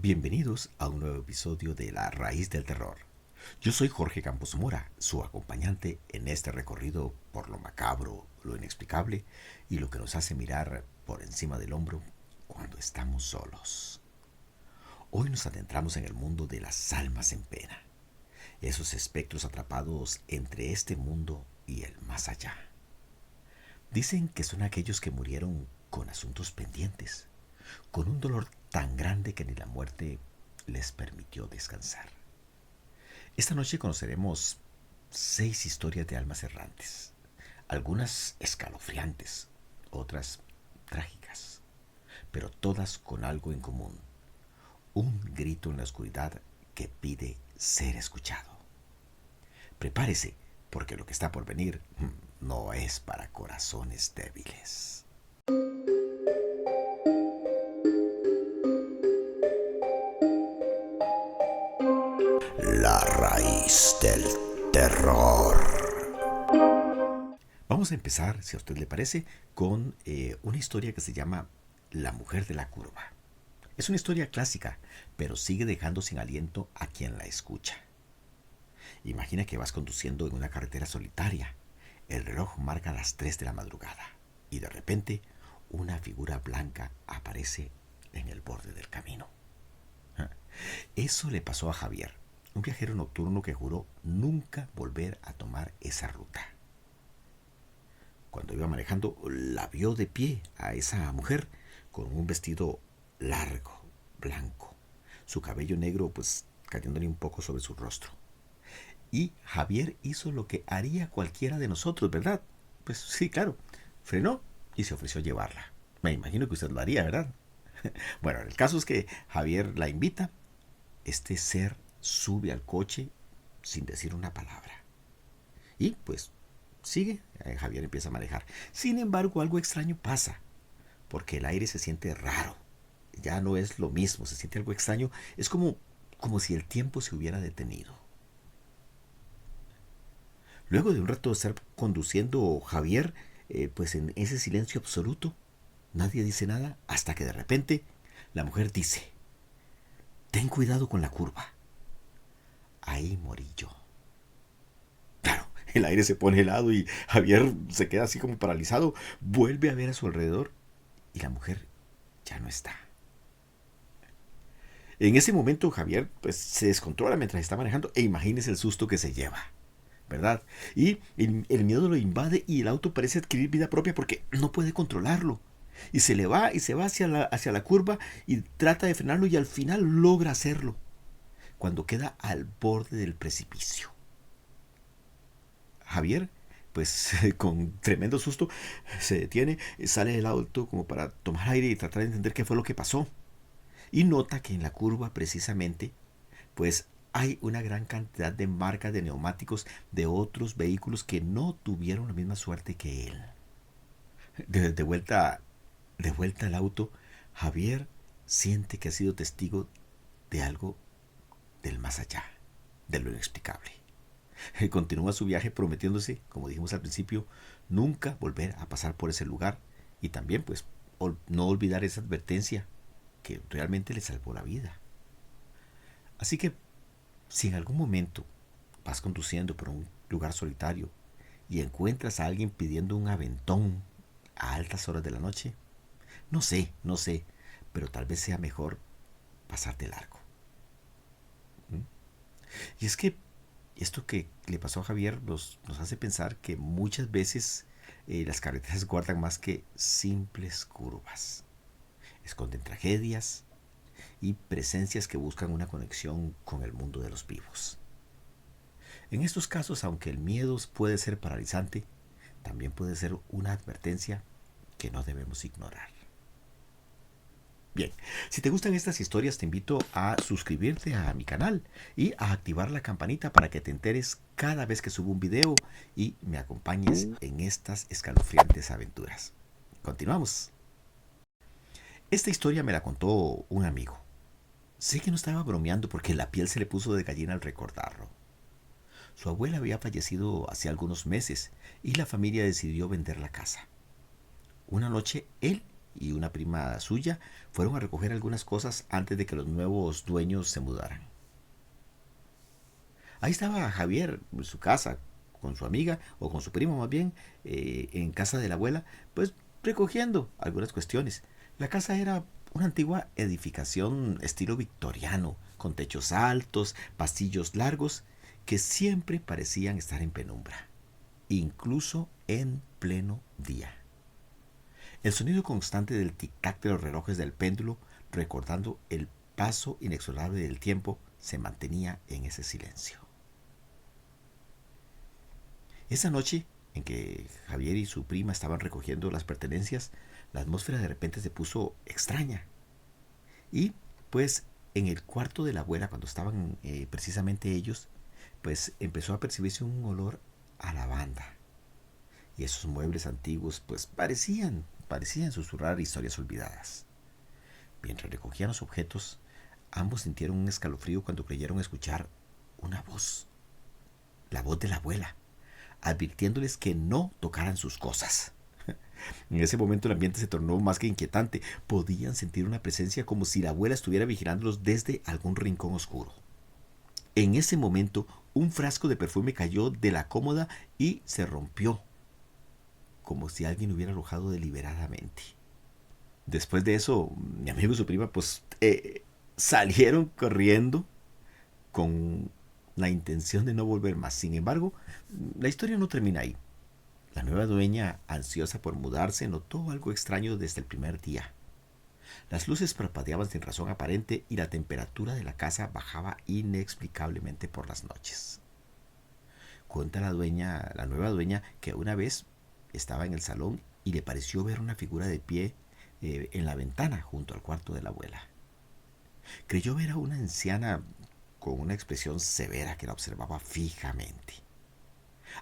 Bienvenidos a un nuevo episodio de La Raíz del Terror. Yo soy Jorge Campos Mora, su acompañante en este recorrido por lo macabro, lo inexplicable y lo que nos hace mirar por encima del hombro cuando estamos solos. Hoy nos adentramos en el mundo de las almas en pena, esos espectros atrapados entre este mundo y el más allá. Dicen que son aquellos que murieron con asuntos pendientes, con un dolor tan grande que ni la muerte les permitió descansar. Esta noche conoceremos 6 historias de almas errantes, algunas escalofriantes, otras trágicas, pero todas con algo en común, un grito en la oscuridad que pide ser escuchado. Prepárese, porque lo que está por venir no es para corazones débiles. La raíz del terror. Vamos a empezar, si a usted le parece, con una historia que se llama La mujer de la curva. Es una historia clásica, pero sigue dejando sin aliento a quien la escucha. Imagina que vas conduciendo en una carretera solitaria. El reloj marca las 3 de la madrugada y de repente una figura blanca aparece en el borde del camino. Eso le pasó a Javier, un viajero nocturno que juró nunca volver a tomar esa ruta. Cuando iba manejando, la vio de pie a esa mujer con un vestido largo, blanco, su cabello negro pues cayéndole un poco sobre su rostro. Y Javier hizo lo que haría cualquiera de nosotros, ¿verdad? Pues sí, claro, frenó y se ofreció a llevarla. Me imagino que usted lo haría, ¿verdad? Bueno, el caso es que Javier la invita. Este ser sube al coche sin decir una palabra. Y pues sigue. Javier empieza a manejar. Sin embargo, algo extraño pasa, porque el aire se siente raro. Ya no es lo mismo, se siente algo extraño. Es como si el tiempo se hubiera detenido. Luego de un rato de estar conduciendo Javier, pues en ese silencio absoluto, nadie dice nada hasta que de repente la mujer dice: ten cuidado con la curva. Ahí morí yo. Claro, el aire se pone helado y Javier se queda así como paralizado. Vuelve a ver a su alrededor y la mujer ya no está. En ese momento Javier pues se descontrola mientras está manejando e imagínese el susto que se lleva, ¿verdad? Y el miedo lo invade y el auto parece adquirir vida propia porque no puede controlarlo. Y se le va y se va hacia la curva y trata de frenarlo y al final logra hacerlo, cuando queda al borde del precipicio. Javier, pues con tremendo susto, se detiene, sale del auto como para tomar aire y tratar de entender qué fue lo que pasó. Y nota que en la curva precisamente, pues hay una gran cantidad de marcas de neumáticos de otros vehículos que no tuvieron la misma suerte que él. De vuelta al auto, Javier siente que ha sido testigo de algo del más allá, de lo inexplicable. Continúa su viaje prometiéndose, como dijimos al principio, nunca volver a pasar por ese lugar y también pues no olvidar esa advertencia que realmente le salvó la vida. Así que si en algún momento vas conduciendo por un lugar solitario y encuentras a alguien pidiendo un aventón a altas horas de la noche, no sé, pero tal vez sea mejor pasar de largo. ¿Mm? Y es que esto que le pasó a Javier nos hace pensar que muchas veces las carreteras guardan más que simples curvas. Esconden tragedias y presencias que buscan una conexión con el mundo de los vivos. En estos casos, aunque el miedo puede ser paralizante, también puede ser una advertencia que no debemos ignorar. Bien, si te gustan estas historias te invito a suscribirte a mi canal y a activar la campanita para que te enteres cada vez que subo un video y me acompañes en estas escalofriantes aventuras. Continuamos. Esta historia me la contó un amigo. Sé que no estaba bromeando porque la piel se le puso de gallina al recordarlo. Su abuela había fallecido hace algunos meses y la familia decidió vender la casa. Una noche él y una prima suya fueron a recoger algunas cosas antes de que los nuevos dueños se mudaran. Ahí estaba Javier en su casa, con su amiga, o con su primo más bien, en casa de la abuela, pues recogiendo algunas cuestiones. La casa era una antigua edificación estilo victoriano, con techos altos, pasillos largos, que siempre parecían estar en penumbra, incluso en pleno día. El sonido constante del tic-tac de los relojes del péndulo, recordando el paso inexorable del tiempo, se mantenía en ese silencio. Esa noche en que Javier y su prima estaban recogiendo las pertenencias, la atmósfera de repente se puso extraña. Y pues en el cuarto de la abuela, cuando estaban precisamente ellos, pues empezó a percibirse un olor a lavanda. Y esos muebles antiguos pues parecían susurrar historias olvidadas. Mientras recogían los objetos, ambos sintieron un escalofrío cuando creyeron escuchar una voz, la voz de la abuela, advirtiéndoles que no tocaran sus cosas. En ese momento el ambiente se tornó más que inquietante. Podían sentir una presencia como si la abuela estuviera vigilándolos desde algún rincón oscuro. En ese momento, un frasco de perfume cayó de la cómoda y se rompió, como si alguien lo hubiera arrojado deliberadamente. Después de eso, mi amigo y su prima pues salieron corriendo con la intención de no volver más. Sin embargo, la historia no termina ahí. La nueva dueña, ansiosa por mudarse, notó algo extraño desde el primer día. Las luces parpadeaban sin razón aparente y la temperatura de la casa bajaba inexplicablemente por las noches. Cuenta la nueva dueña, que una vez estaba en el salón y le pareció ver una figura de pie en la ventana junto al cuarto de la abuela. Creyó ver a una anciana con una expresión severa que la observaba fijamente.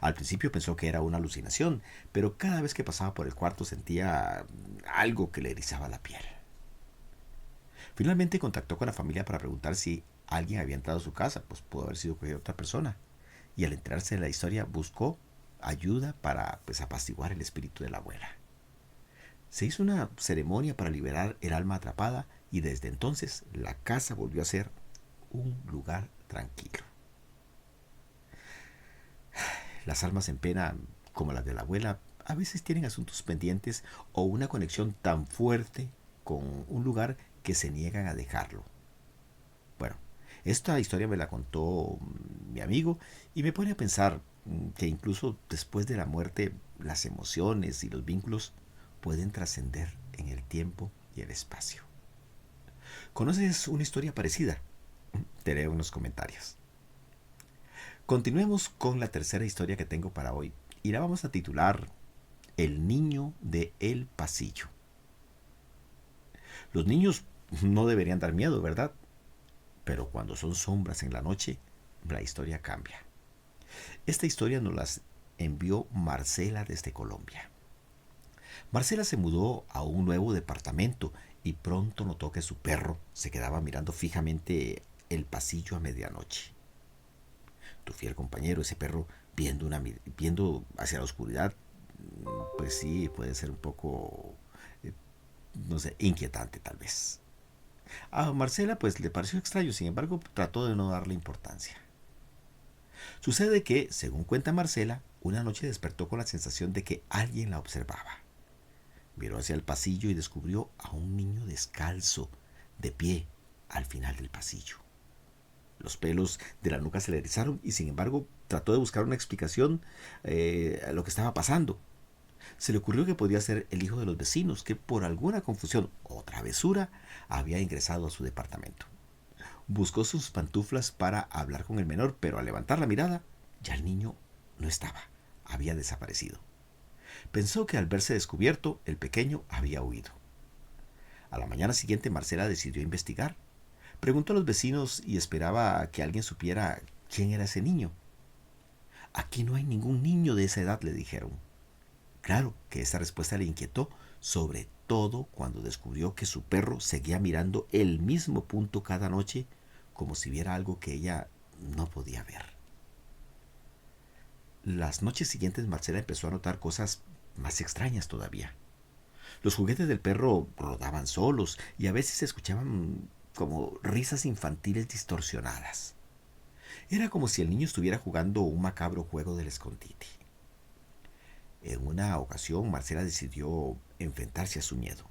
Al principio pensó que era una alucinación, pero cada vez que pasaba por el cuarto sentía algo que le erizaba la piel. Finalmente contactó con la familia para preguntar si alguien había entrado a su casa, pues pudo haber sido cualquier otra persona. Y al enterarse de la historia buscó ayuda para pues apaciguar el espíritu de la abuela. Se hizo una ceremonia para liberar el alma atrapada y desde entonces la casa volvió a ser un lugar tranquilo. Las almas en pena, como las de la abuela, a veces tienen asuntos pendientes o una conexión tan fuerte con un lugar que se niegan a dejarlo. Bueno, esta historia me la contó mi amigo y me pone a pensar que incluso después de la muerte las emociones y los vínculos pueden trascender en el tiempo y el espacio. ¿Conoces una historia parecida? Te leo en los comentarios. Continuemos con la tercera historia que tengo para hoy y la vamos a titular El niño de el pasillo. Los niños no deberían dar miedo, ¿verdad? Pero cuando son sombras en la noche, la historia cambia. Esta historia nos la envió Marcela desde Colombia. Marcela se mudó a un nuevo departamento y pronto notó que su perro se quedaba mirando fijamente el pasillo a medianoche. Tu fiel compañero, ese perro viendo hacia la oscuridad, pues sí, puede ser un poco, no sé, inquietante tal vez. A Marcela pues le pareció extraño, sin embargo trató de no darle importancia. Sucede que, según cuenta Marcela, una noche despertó con la sensación de que alguien la observaba. Miró hacia el pasillo y descubrió a un niño descalzo, de pie, al final del pasillo. Los pelos de la nuca se le erizaron y sin embargo trató de buscar una explicación a lo que estaba pasando. Se le ocurrió que podía ser el hijo de los vecinos que por alguna confusión o travesura había ingresado a su departamento. Buscó sus pantuflas para hablar con el menor, pero al levantar la mirada ya el niño no estaba, había desaparecido. Pensó que al verse descubierto el pequeño había huido. A la mañana siguiente Marcela decidió investigar. Preguntó a los vecinos y esperaba que alguien supiera quién era ese niño. Aquí no hay ningún niño de esa edad, le dijeron. Claro que esta respuesta le inquietó, sobre todo cuando descubrió que su perro seguía mirando el mismo punto cada noche, como si viera algo que ella no podía ver. Las noches siguientes Marcela empezó a notar cosas más extrañas todavía. Los juguetes del perro rodaban solos y a veces se escuchaban como risas infantiles distorsionadas. Era como si el niño estuviera jugando un macabro juego del escondite. En una ocasión, Marcela decidió enfrentarse a su miedo.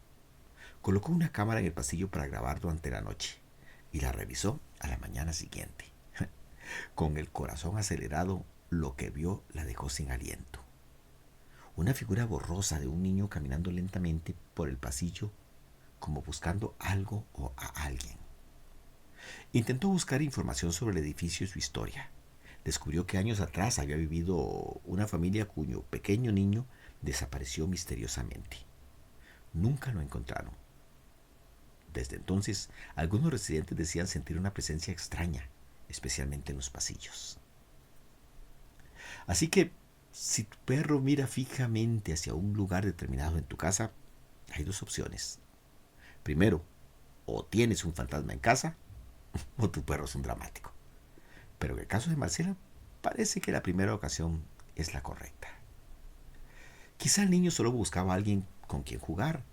Colocó una cámara en el pasillo para grabar durante la noche y la revisó a la mañana siguiente. Con el corazón acelerado, lo que vio la dejó sin aliento. Una figura borrosa de un niño caminando lentamente por el pasillo como buscando algo o a alguien. Intentó buscar información sobre el edificio y su historia. Descubrió que años atrás había vivido una familia cuyo pequeño niño desapareció misteriosamente. Nunca lo encontraron. Desde entonces, algunos residentes decían sentir una presencia extraña, especialmente en los pasillos. Así que, si tu perro mira fijamente hacia un lugar determinado en tu casa, hay dos opciones. Primero, o tienes un fantasma en casa, o tu perro es un dramático. Pero en el caso de Marcela, parece que la primera ocasión es la correcta. Quizá el niño solo buscaba a alguien con quien jugar,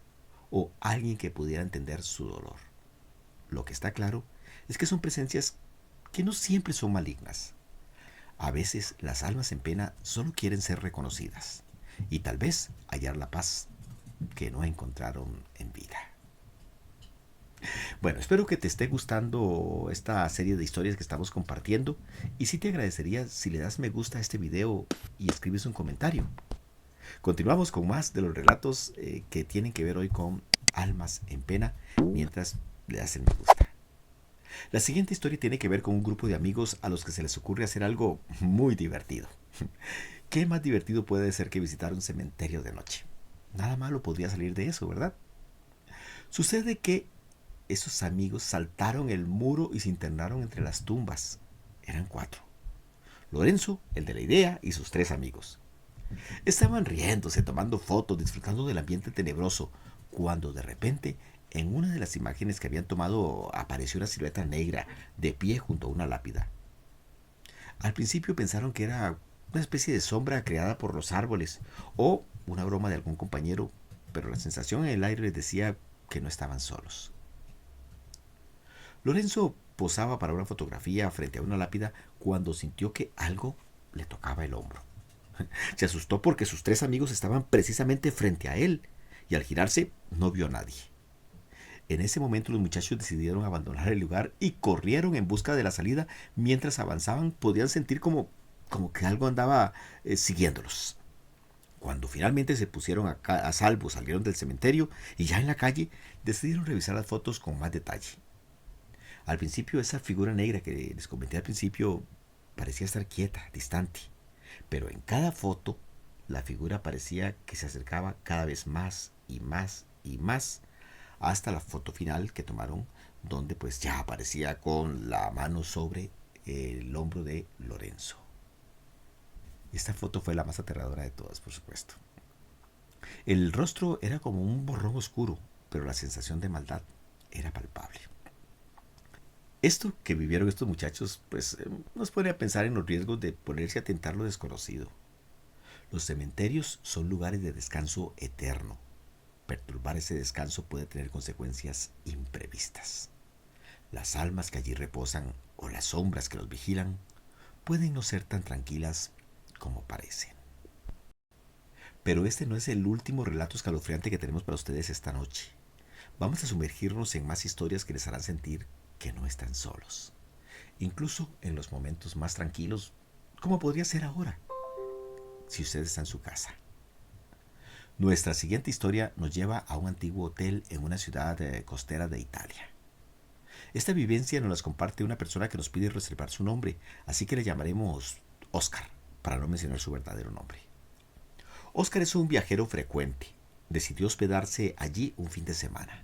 o alguien que pudiera entender su dolor. Lo que está claro es que son presencias que no siempre son malignas. A veces las almas en pena solo quieren ser reconocidas y tal vez hallar la paz que no encontraron en vida. Bueno, espero que te esté gustando esta serie de historias que estamos compartiendo y sí te agradecería si le das me gusta a este video y escribes un comentario. Continuamos con más de los relatos que tienen que ver hoy con almas en pena mientras le das el me gusta. La siguiente historia tiene que ver con un grupo de amigos a los que se les ocurre hacer algo muy divertido. ¿Qué más divertido puede ser que visitar un cementerio de noche? Nada malo podría salir de eso, ¿verdad? Sucede que esos amigos saltaron el muro y se internaron entre las tumbas. Eran 4. Lorenzo, el de la idea, y sus 3 amigos. Estaban riéndose, tomando fotos, disfrutando del ambiente tenebroso, cuando de repente, en una de las imágenes que habían tomado, apareció una silueta negra, de pie junto a una lápida. Al principio pensaron que era una especie de sombra creada por los árboles, o una broma de algún compañero, pero la sensación en el aire les decía que no estaban solos. Lorenzo posaba para una fotografía frente a una lápida cuando sintió que algo le tocaba el hombro. Se asustó porque sus 3 amigos estaban precisamente frente a él y al girarse no vio a nadie. En ese momento los muchachos decidieron abandonar el lugar y corrieron en busca de la salida. Mientras avanzaban podían sentir como que algo andaba siguiéndolos. Cuando finalmente se pusieron a salvo, salieron del cementerio y ya en la calle decidieron revisar las fotos con más detalle. Al principio esa figura negra que les comenté al principio parecía estar quieta, distante. Pero en cada foto la figura parecía que se acercaba cada vez más y más y más hasta la foto final que tomaron, donde pues ya aparecía con la mano sobre el hombro de Lorenzo. Esta foto fue la más aterradora de todas, por supuesto. El rostro era como un borrón oscuro, pero la sensación de maldad era palpable. Esto que vivieron estos muchachos pues nos pone a pensar en los riesgos de ponerse a tentar lo desconocido. Los cementerios son lugares de descanso eterno. Perturbar ese descanso puede tener consecuencias imprevistas. Las almas que allí reposan o las sombras que los vigilan pueden no ser tan tranquilas como parecen. Pero este no es el último relato escalofriante que tenemos para ustedes esta noche. Vamos a sumergirnos en más historias que les harán sentir que no están solos, incluso en los momentos más tranquilos, como podría ser ahora, si usted está en su casa. Nuestra siguiente historia nos lleva a un antiguo hotel en una ciudad costera de Italia. Esta vivencia nos la comparte una persona que nos pide reservar su nombre, así que le llamaremos Oscar, para no mencionar su verdadero nombre. Oscar es un viajero frecuente. Decidió hospedarse allí un fin de semana.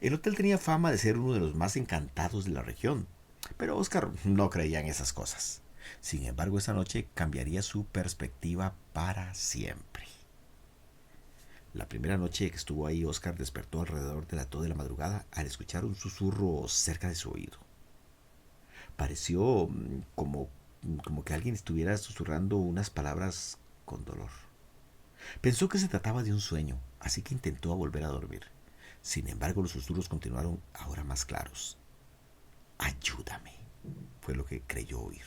El hotel tenía fama de ser uno de los más encantados de la región, pero Oscar no creía en esas cosas. Sin embargo, esa noche cambiaría su perspectiva para siempre. La primera noche que estuvo ahí, Oscar despertó alrededor de las 2 de la madrugada al escuchar un susurro cerca de su oído. Pareció como que alguien estuviera susurrando unas palabras con dolor. Pensó que se trataba de un sueño, así que intentó volver a dormir. Sin embargo, los susurros continuaron ahora más claros. Ayúdame, fue lo que creyó oír.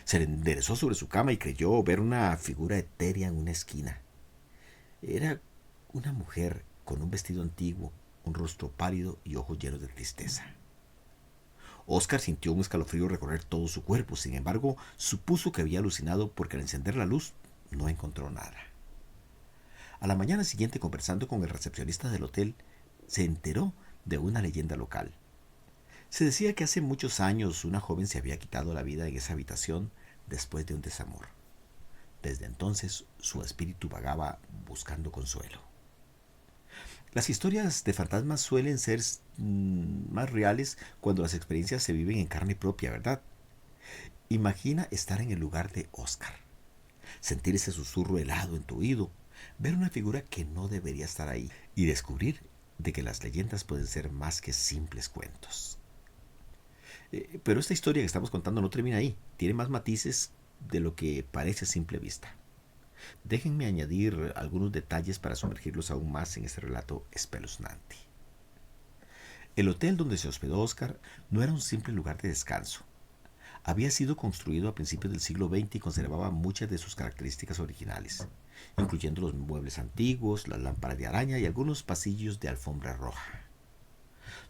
Se enderezó sobre su cama y creyó ver una figura etérea en una esquina. Era una mujer con un vestido antiguo, un rostro pálido y ojos llenos de tristeza. Oscar sintió un escalofrío recorrer todo su cuerpo. Sin embargo, supuso que había alucinado porque al encender la luz no encontró nada. A la mañana siguiente, conversando con el recepcionista del hotel, se enteró de una leyenda local. Se decía que hace muchos años una joven se había quitado la vida en esa habitación después de un desamor. Desde entonces su espíritu vagaba buscando consuelo. Las historias de fantasmas suelen ser más reales cuando las experiencias se viven en carne propia, ¿verdad? Imagina estar en el lugar de Oscar, sentir ese susurro helado en tu oído, ver una figura que no debería estar ahí y descubrir de que las leyendas pueden ser más que simples cuentos. Pero esta historia que estamos contando no termina ahí, tiene más matices de lo que parece a simple vista. Déjenme añadir algunos detalles para sumergirlos aún más en este relato espeluznante. El hotel donde se hospedó Oscar no era un simple lugar de descanso. Había sido construido a principios del siglo XX y conservaba muchas de sus características originales, incluyendo los muebles antiguos, las lámparas de araña y algunos pasillos de alfombra roja.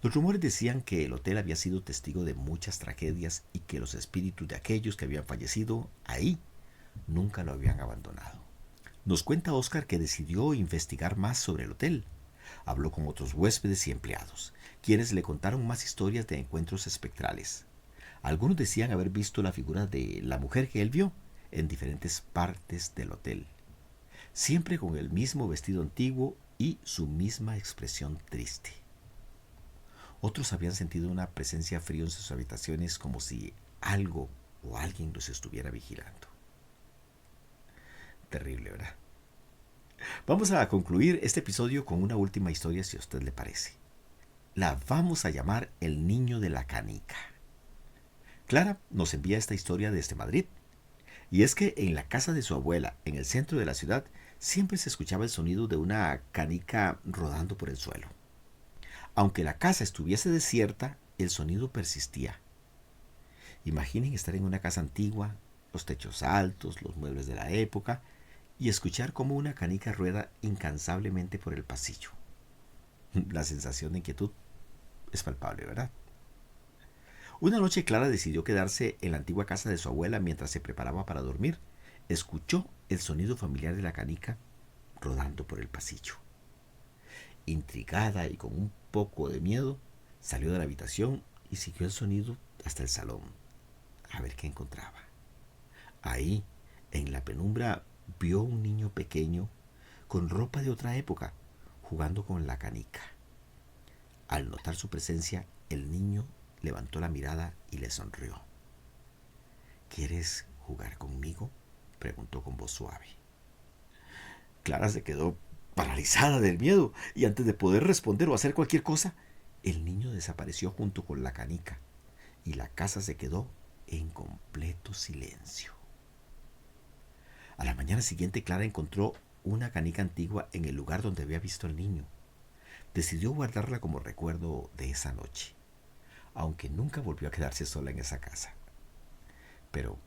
Los rumores decían que el hotel había sido testigo de muchas tragedias y que los espíritus de aquellos que habían fallecido ahí nunca lo habían abandonado. Nos cuenta Oscar que decidió investigar más sobre el hotel. Habló con otros huéspedes y empleados, quienes le contaron más historias de encuentros espectrales. Algunos decían haber visto la figura de la mujer que él vio en diferentes partes del hotel, siempre con el mismo vestido antiguo y su misma expresión triste. Otros habían sentido una presencia fría en sus habitaciones como si algo o alguien los estuviera vigilando. Terrible, ¿verdad? Vamos a concluir este episodio con una última historia, si a usted le parece. La vamos a llamar El Niño de la Canica. Clara nos envía esta historia desde Madrid. Y es que en la casa de su abuela, en el centro de la ciudad, siempre se escuchaba el sonido de una canica rodando por el suelo. Aunque la casa estuviese desierta, el sonido persistía. Imaginen estar en una casa antigua, los techos altos, los muebles de la época, y escuchar cómo una canica rueda incansablemente por el pasillo. La sensación de inquietud es palpable, ¿verdad? Una noche Clara decidió quedarse en la antigua casa de su abuela mientras se preparaba para dormir. Escuchó el sonido familiar de la canica rodando por el pasillo. Intrigada y con un poco de miedo, salió de la habitación y siguió el sonido hasta el salón, a ver qué encontraba. Ahí, en la penumbra, vio un niño pequeño con ropa de otra época, jugando con la canica. Al notar su presencia, el niño levantó la mirada y le sonrió. ¿Quieres jugar conmigo?, preguntó con voz suave. Clara se quedó paralizada del miedo y antes de poder responder o hacer cualquier cosa, el niño desapareció junto con la canica y la casa se quedó en completo silencio. A la mañana siguiente, Clara encontró una canica antigua en el lugar donde había visto al niño. Decidió guardarla como recuerdo de esa noche, aunque nunca volvió a quedarse sola en esa casa. Pero,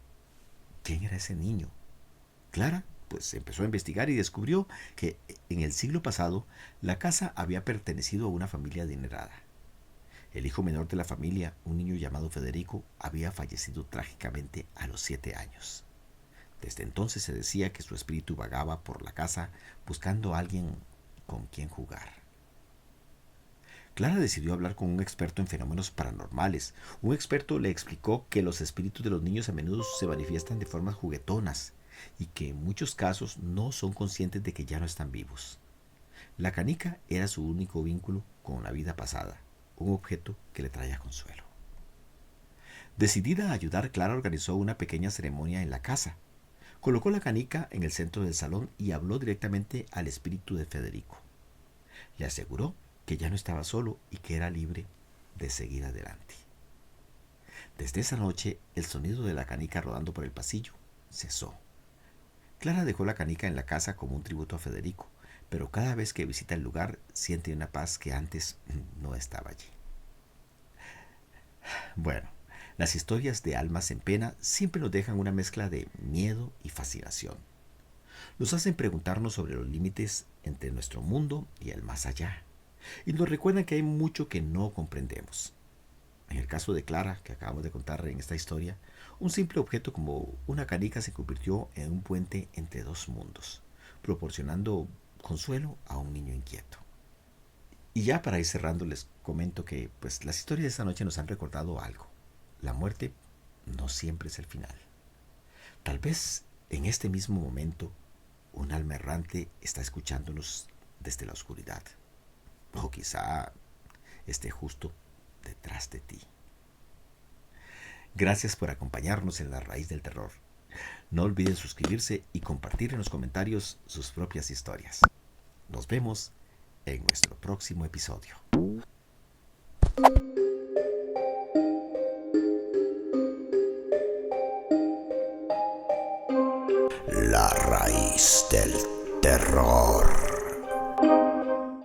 ¿quién era ese niño? Clara, pues empezó a investigar y descubrió que en el siglo pasado la casa había pertenecido a una familia adinerada. El hijo menor de la familia, un niño llamado Federico, había fallecido trágicamente a los 7 años. Desde entonces se decía que su espíritu vagaba por la casa buscando a alguien con quien jugar. Clara decidió hablar con un experto en fenómenos paranormales. Un experto le explicó que los espíritus de los niños a menudo se manifiestan de formas juguetonas y que en muchos casos no son conscientes de que ya no están vivos. La canica era su único vínculo con la vida pasada, un objeto que le traía consuelo. Decidida a ayudar, Clara organizó una pequeña ceremonia en la casa. Colocó la canica en el centro del salón y habló directamente al espíritu de Federico. Le aseguró que ya no estaba solo y que era libre de seguir adelante. Desde esa noche, el sonido de la canica rodando por el pasillo cesó. Clara dejó la canica en la casa como un tributo a Federico, pero cada vez que visita el lugar siente una paz que antes no estaba allí. Bueno, las historias de almas en pena siempre nos dejan una mezcla de miedo y fascinación. Nos hacen preguntarnos sobre los límites entre nuestro mundo y el más allá, y nos recuerdan que hay mucho que no comprendemos. En el caso de Clara, que acabamos de contar en esta historia, un simple objeto como una canica se convirtió en un puente entre dos mundos, proporcionando consuelo a un niño inquieto. Y ya para ir cerrando les comento que pues las historias de esta noche nos han recordado algo. La muerte no siempre es el final. Tal vez en este mismo momento un alma errante está escuchándonos desde la oscuridad. O quizá esté justo detrás de ti. Gracias por acompañarnos en La Raíz del Terror. No olviden suscribirse y compartir en los comentarios sus propias historias. Nos vemos en nuestro próximo episodio. La Raíz del Terror.